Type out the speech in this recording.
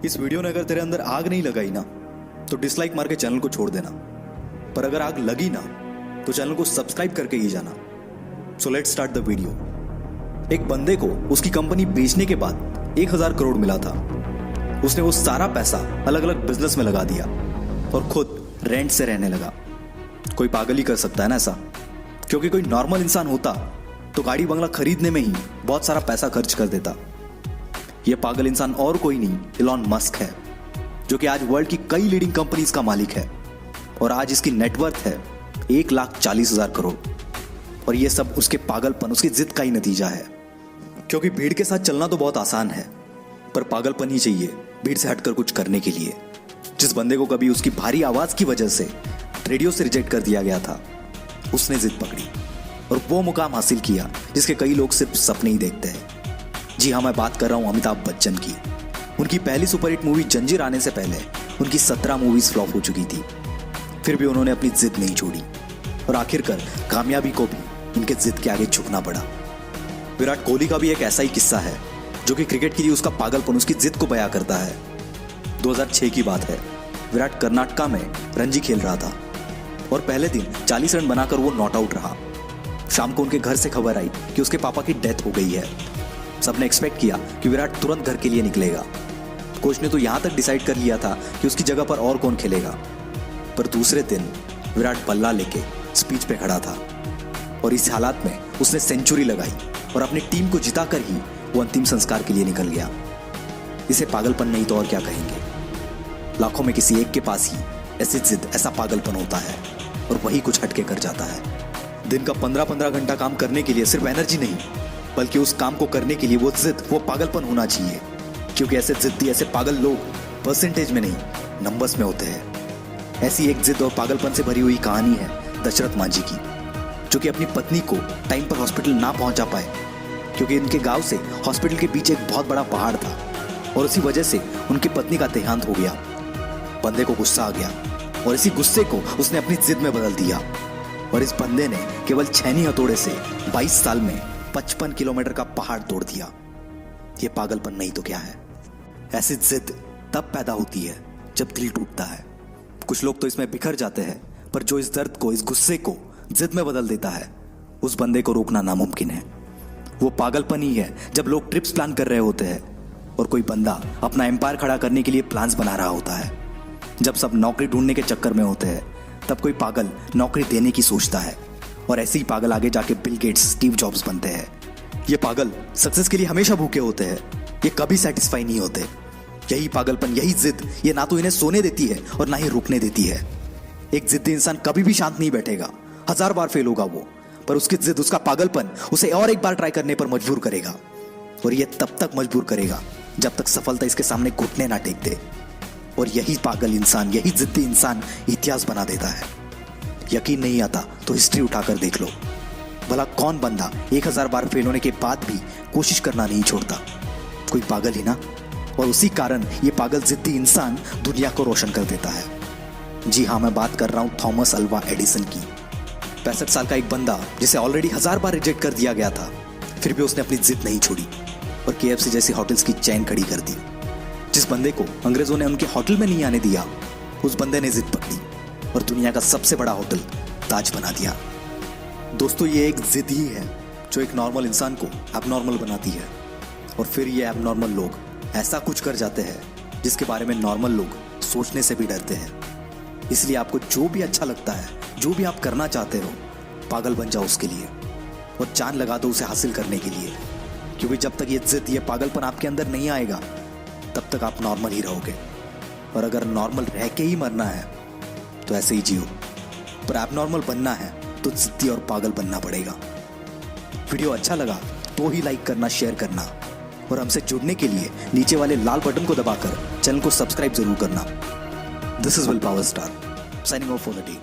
इस वीडियो ने अगर तेरे अंदर आग नहीं लगाई ना तो डिसलाइक मार के चैनल को छोड़ देना, पर अगर आग लगी ना तो चैनल को सब्सक्राइब करके ही जाना। So let's start the video. एक बंदे को उसकी कंपनी बेचने के बाद 1000 करोड़ मिला था। उसने वो सारा पैसा अलग अलग बिजनेस में लगा दिया और खुद रेंट से रहने लगा। कोई पागल ही कर सकता है ना ऐसा, क्योंकि कोई नॉर्मल इंसान होता तो गाड़ी बंगला खरीदने में ही बहुत सारा पैसा खर्च कर देता। यह पागल इंसान और कोई नहीं, इलॉन मस्क है, जो कि आज वर्ल्ड की कई लीडिंग कंपनीज का मालिक है और आज इसकी नेटवर्थ है 1,40,000 करोड़। और यह सब उसके पागलपन, उसकी जिद का ही नतीजा है। क्योंकि भीड़ के साथ चलना तो बहुत आसान है, पर पागलपन ही चाहिए भीड़ से हटकर कुछ करने के लिए। जिस बंदे को कभी उसकी भारी आवाज की वजह से रेडियो से रिजेक्ट कर दिया गया था, उसने जिद पकड़ी और वो मुकाम हासिल किया जिसके कई लोग सिर्फ सपने ही देखते हैं। जी हाँ, मैं बात कर रहा हूं अमिताभ बच्चन की। उनकी पहली सुपरहिट मूवी जंजीर आने से पहले उनकी 17 मूवीज फ्लॉप हो चुकी थी, फिर भी उन्होंने अपनी जिद नहीं छोड़ी और आखिरकार कामयाबी को भी उनके जिद के आगे झुकना पड़ा। विराट कोहली का भी एक ऐसा ही किस्सा है, जो कि क्रिकेट के लिए उसका पागलपन, उसकी जिद को बयां करता है। 2006 की बात है। विराट कर्नाटका में रणजी खेल रहा था और पहले दिन 40 रन बनाकर वो नॉट आउट रहा। शाम को उनके घर से खबर आई कि उसके पापा की डेथ हो गई है। सबने एक्सपेक्ट किया कि विराट तुरंत घर के लिए निकलेगा। कोच ने तो यहां तक डिसाइड कर लिया था कि उसकी जगह पर और कौन खेलेगा, पर दूसरे दिन विराट बल्ला लेके स्पीच पे खड़ा था और इस हालात में उसने सेंचुरी लगाई और अपनी टीम को जिताकर ही वो अंतिम संस्कार के लिए निकल गया। इसे पागलपन नहीं तो और क्या कहेंगे। लाखों में किसी एक के पास ही ऐसी जिद, ऐसा पागलपन होता है और वही कुछ हटके कर जाता है। दिन का 15-15 घंटा काम करने के लिए सिर्फ एनर्जी नहीं, बल्कि उस काम को करने के लिए वो जिद, वो पागलपन होना चाहिए। क्योंकि ऐसे जिद्दी, ऐसे पागल लोग परसेंटेज में नहीं, नंबर्स में होते हैं। ऐसी एक जिद और पागलपन से भरी हुई कहानी है दशरथ मांझी की, जो कि अपनी पत्नी को टाइम पर हॉस्पिटल ना पहुंचा पाए, क्योंकि इनके गांव से हॉस्पिटल के पीछे एक बहुत बड़ा पहाड़ था और उसी वजह से उनकी पत्नी का देहांत हो गया। बंदे को गुस्सा आ गया और इसी गुस्से को उसने अपनी जिद में बदल दिया और इस बंदे ने केवल छेनी हथौड़े से 22 साल में 55 किलोमीटर का पहाड़ तोड़ दिया। यह पागलपन नहीं तो क्या है। ऐसी जिद तब पैदा होती है जब दिल टूटता है। कुछ लोग तो इसमें बिखर जाते हैं, पर जो इस दर्द को, इस गुस्से को जिद में बदल देता है, उस बंदे को रोकना नामुमकिन है। वो पागलपन ही है जब लोग ट्रिप्स प्लान कर रहे होते हैं और कोई बंदा अपना एम्पायर खड़ा करने के लिए प्लान्स बना रहा होता है। जब सब नौकरी ढूंढने के चक्कर में होते हैं, तब कोई पागल नौकरी देने की सोचता है और ऐसे ही पागल आगे जाके बिल गेट्स, स्टीव जॉब्स बनते हैं। ये पागल सक्सेस के लिए हमेशा भूखे होते हैं, ये कभी सेटिस्फाई नहीं होते। यही पागलपन, यही जिद, ये ना तो इन्हें सोने देती है और ना ही रुकने देती है। एक जिद्दी इंसान कभी भी शांत नहीं बैठेगा, 1000 बार फेल होगा वो, पर उसकी जिद, उसका पागलपन उसे और एक बार ट्राई करने पर मजबूर करेगा। और ये तब तक मजबूर करेगा जब तक सफलता इसके सामने घुटने ना टेक दे। और यही पागल इंसान, यही जिद्दी इंसान इतिहास बना देता है। यकीन नहीं आता तो हिस्ट्री उठाकर देख लो, भला कौन बंदा 1000 बार फेल होने के बाद भी कोशिश करना नहीं छोड़ता। कोई पागल ही ना। और उसी कारण ये पागल जिद्दी इंसान दुनिया को रोशन कर देता है। जी हाँ, मैं बात कर रहा हूं थॉमस अल्वा एडिसन की। 65 साल का एक बंदा जिसे ऑलरेडी 1000 बार रिजेक्ट कर दिया गया था, फिर भी उसने अपनी जिद नहीं छोड़ी और KFC जैसी होटल्स की चेन खड़ी कर दी। जिस बंदे को अंग्रेजों ने उनके होटल में नहीं आने दिया, उस बंदे ने जिद पकड़ी और दुनिया का सबसे बड़ा होटल ताज बना दिया। दोस्तों, ये एक जिद ही है जो एक नॉर्मल इंसान को एबनॉर्मल बनाती है और फिर ये एबनॉर्मल लोग ऐसा कुछ कर जाते हैं जिसके बारे में नॉर्मल लोग सोचने से भी डरते हैं। इसलिए आपको जो भी अच्छा लगता है, जो भी आप करना चाहते हो, पागल बन जाओ उसके लिए और जान लगा दो उसे हासिल करने के लिए। क्योंकि जब तक ये जिद, ये पागलपन आपके अंदर नहीं आएगा, तब तक आप नॉर्मल ही रहोगे। और अगर नॉर्मल रह के ही मरना है तो ऐसे ही जियो, पर एबनॉर्मल बनना है तो जिद्दी और पागल बनना पड़ेगा। वीडियो अच्छा लगा तो ही लाइक करना, शेयर करना और हमसे जुड़ने के लिए नीचे वाले लाल बटन को दबाकर चैनल को सब्सक्राइब जरूर करना। This is will power star signing off for the day.